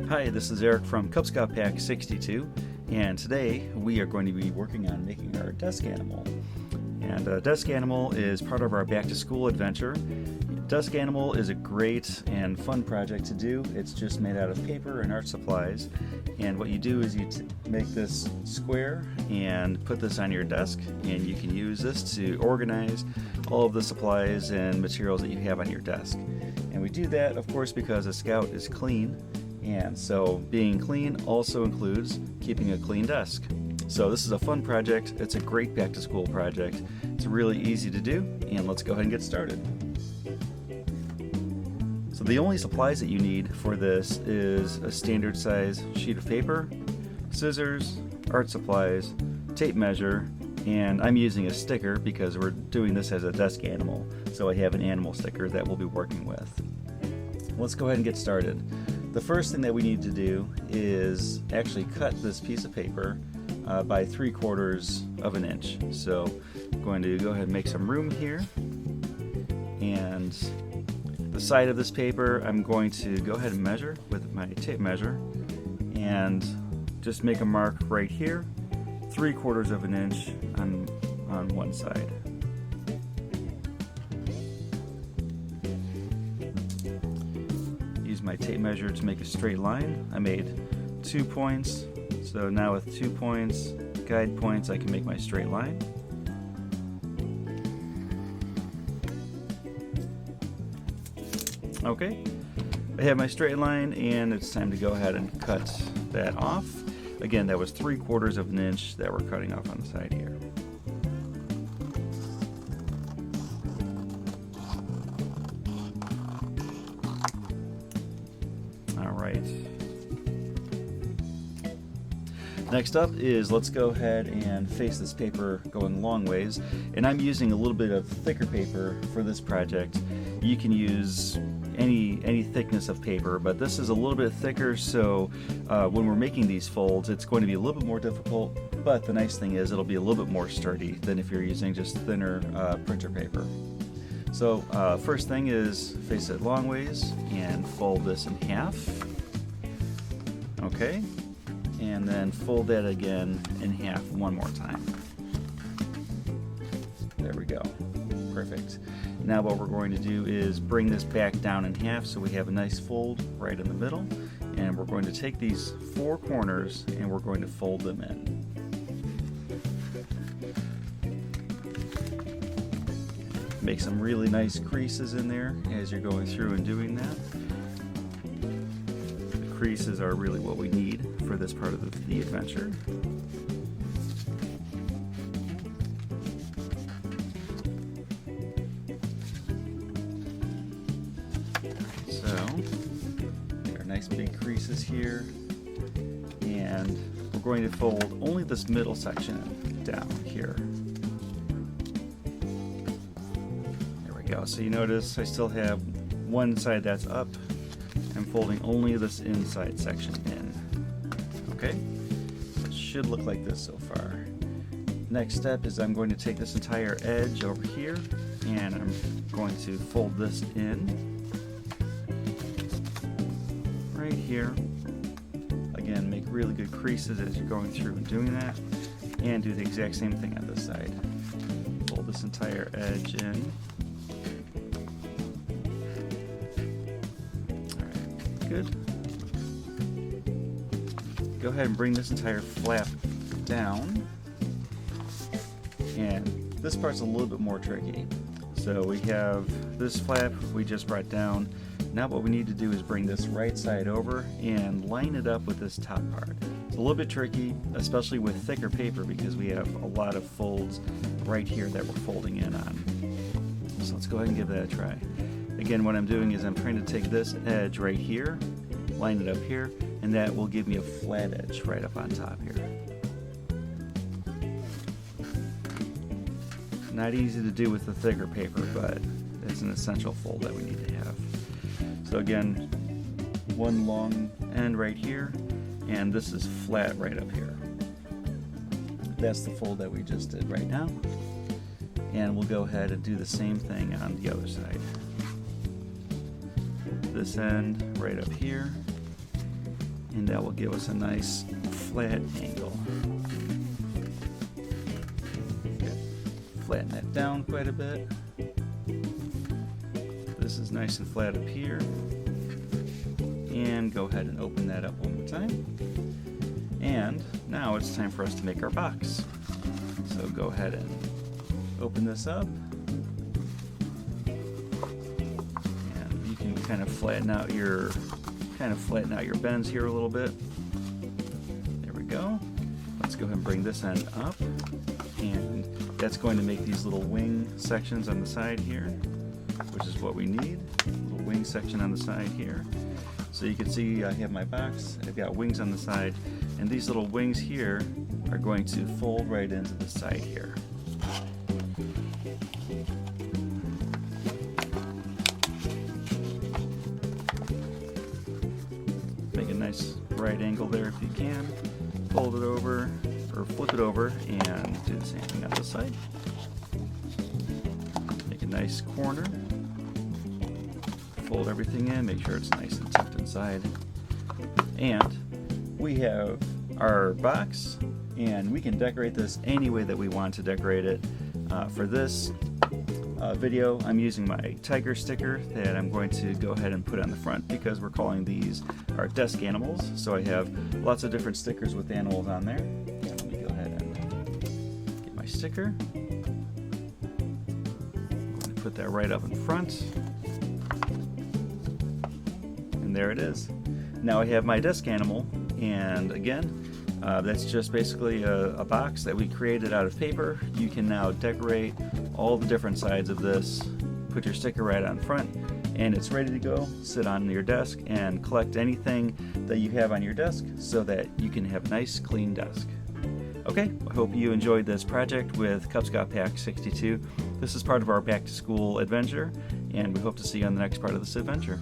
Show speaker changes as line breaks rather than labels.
Hi, this is Eric from Cub Scout Pack 62, and today we are going to be working on making our desk animal. And desk animal is part of our back to school adventure. Desk animal is a great and fun project to do. It's just made out of paper and art supplies. And what you do is you make this square and put this on your desk, and you can use this to organize all of the supplies and materials that you have on your desk. And we do that, of course, because a scout is clean. And so being clean also includes keeping a clean desk. So this is a fun project. It's a great back to school project. It's really easy to do, and let's go ahead and get started. So the only supplies that you need for this is a standard size sheet of paper, scissors, art supplies, tape measure, and I'm using a sticker because we're doing this as a desk animal. So I have an animal sticker that we'll be working with. Let's go ahead and get started. The first thing that we need to do is actually cut this piece of paper by 3/4 of an inch. So I'm going to go ahead and make some room here, and the side of this paper I'm going to go ahead and measure with my tape measure and just make a mark right here, 3/4 of an inch on one side. Use my tape measure to make a straight line. I made 2 points, so now with 2 points, guide points, I can make my straight line. Okay, I have my straight line, and it's time to go ahead and cut that off. Again, that was 3/4 of an inch that we're cutting off on the side here. All right. Next up is let's go ahead and face this paper going long ways, and I'm using a little bit of thicker paper for this project. You can use any thickness of paper, but this is a little bit thicker, so when we're making these folds it's going to be a little bit more difficult, but the nice thing is it'll be a little bit more sturdy than if you're using just thinner printer paper. So first thing is face it long ways and fold this in half. Okay, and then fold that again in half one more time. There we go. Perfect. Now what we're going to do is bring this back down in half so we have a nice fold right in the middle, and we're going to take these 4 corners and we're going to fold them in. Make some really nice creases in there as you're going through and doing that. The creases are really what we need for this part of the adventure. Nice big creases here, and we're going to fold only this middle section down here. There we go. So you notice I still have one side that's up. I'm folding only this inside section in. Okay, it should look like this so far. Next step is I'm going to take this entire edge over here, and I'm going to fold this in right here. Again, make really good creases as you're going through and doing that, and do the exact same thing on this side. Fold this entire edge in. Alright, good. Go ahead and bring this entire flap down, and this part's a little bit more tricky. So we have this flap we just brought down. Now what we need to do is bring this right side over and line it up with this top part. It's a little bit tricky, especially with thicker paper, because we have a lot of folds right here that we're folding in on. So let's go ahead and give that a try. Again, what I'm doing is I'm trying to take this edge right here, line it up here, and that will give me a flat edge right up on top here. Not easy to do with the thicker paper, but it's an essential fold that we need to have. So again, one long end right here, and this is flat right up here. That's the fold that we just did right now. And we'll go ahead and do the same thing on the other side. this end right up here, and that will give us a nice flat angle. Okay. Flatten that down quite a bit. This is nice and flat up here. And go ahead and open that up one more time. And now it's time for us to make our box. So go ahead and open this up. And you can kind of flatten out your bends here a little bit. There we go. Let's go ahead and bring this end up. And that's going to make these little wing sections on the side here, which is what we need. A little wing section on the side here. So you can see I have my box, I've got wings on the side, and these little wings here are going to fold right into the side here. Make a nice right angle there if you can. Fold it over, or flip it over, and do the same thing on this side. Make a nice corner. Fold everything in, make sure it's nice and tucked inside. And we have our box, and we can decorate this any way that we want to decorate it. For this video, I'm using my tiger sticker that I'm going to go ahead and put on the front because we're calling these our desk animals. So I have lots of different stickers with animals on there. Let me go ahead and get my sticker. I'm going to put that right up in front. And there it is. Now I have my desk animal, and again, that's just basically a box that we created out of paper. You can now decorate all the different sides of this, put your sticker right on front, and it's ready to go. Sit on your desk and collect anything that you have on your desk so that you can have a nice clean desk. Okay, I hope you enjoyed this project with Cub Scout Pack 62. This is part of our back to school adventure, and we hope to see you on the next part of this adventure.